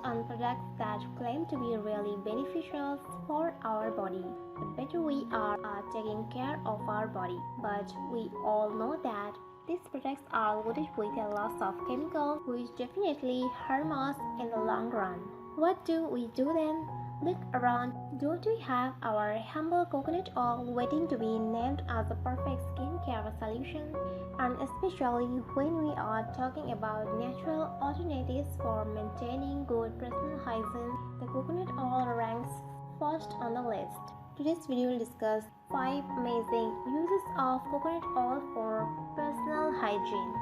on products that claim to be really beneficial for our body. The better we are at taking care of our body. But we all know that these products are loaded with a lot of chemicals which definitely harm us in the long run. What do we do then? Look around. Don't we have our humble coconut oil waiting to be named as the perfect skincare solution? And especially when we are talking about natural alternatives for maintaining good personal hygiene, the coconut oil ranks first on the list. Today's video will discuss 5 amazing uses of coconut oil for personal hygiene.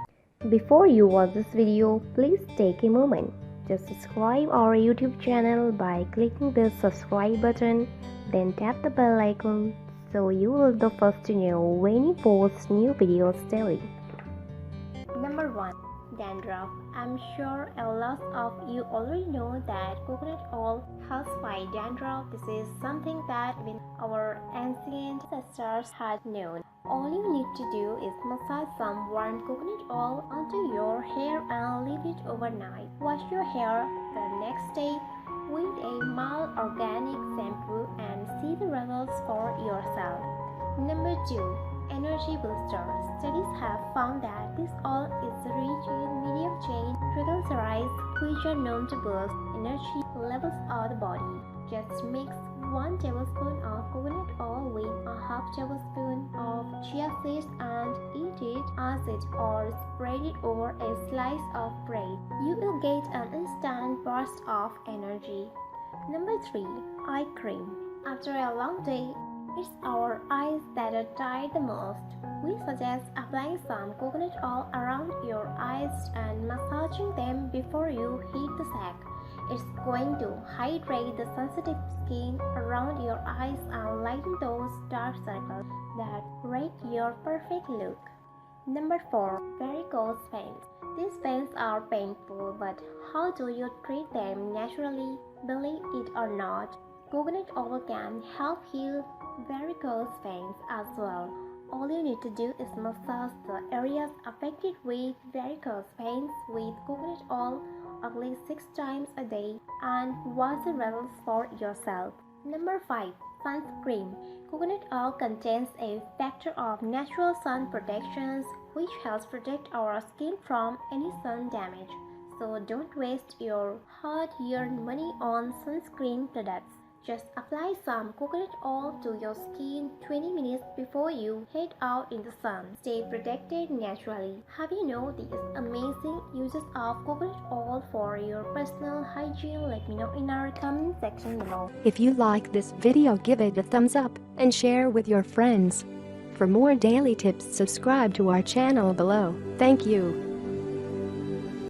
Before you watch this video, please take a moment. Just subscribe our YouTube channel by clicking the subscribe button, then tap the bell icon so you will be the first to know when we post new videos daily. Number 1. Dandruff. I'm sure a lot of you already know that coconut oil helps fight dandruff. This is something that even our ancient ancestors had known. All you need to do is massage some warm coconut oil onto your hair and leave it overnight. Wash your hair the next day with a mild organic shampoo and see the results for yourself. Number 2. Energy booster. Studies have found that this oil is rich in medium-chain triglycerides, which are known to boost energy levels of the body. Just mix 1 tablespoon of coconut oil with a half tablespoon of chia seeds and eat it as it or spread it over a slice of bread. You will get an instant burst of energy. Number 3. Eye cream. After a long day, it's our eyes that are tired the most. We suggest applying some coconut oil around your eyes and massaging them before you hit the sack. It's going to hydrate the sensitive skin around your eyes and lighten those dark circles that break your perfect look. Number 4. Varicose veins. These veins are painful, but how do you treat them naturally? Believe it or not, coconut oil can help heal varicose veins as well. All you need to do is massage the areas affected with varicose veins with coconut oil at least 6 times a day and watch the results for yourself. Number 5. Sunscreen. Coconut oil contains a factor of natural sun protection which helps protect our skin from any sun damage. So don't waste your hard-earned money on sunscreen products. Just apply some coconut oil to your skin 20 minutes before you head out in the sun. Stay protected naturally. Have you know these amazing uses of coconut oil for your personal hygiene? Let me know in our comment section below. If you like this video, give it a thumbs up and share with your friends. For more daily tips, subscribe to our channel below. Thank you.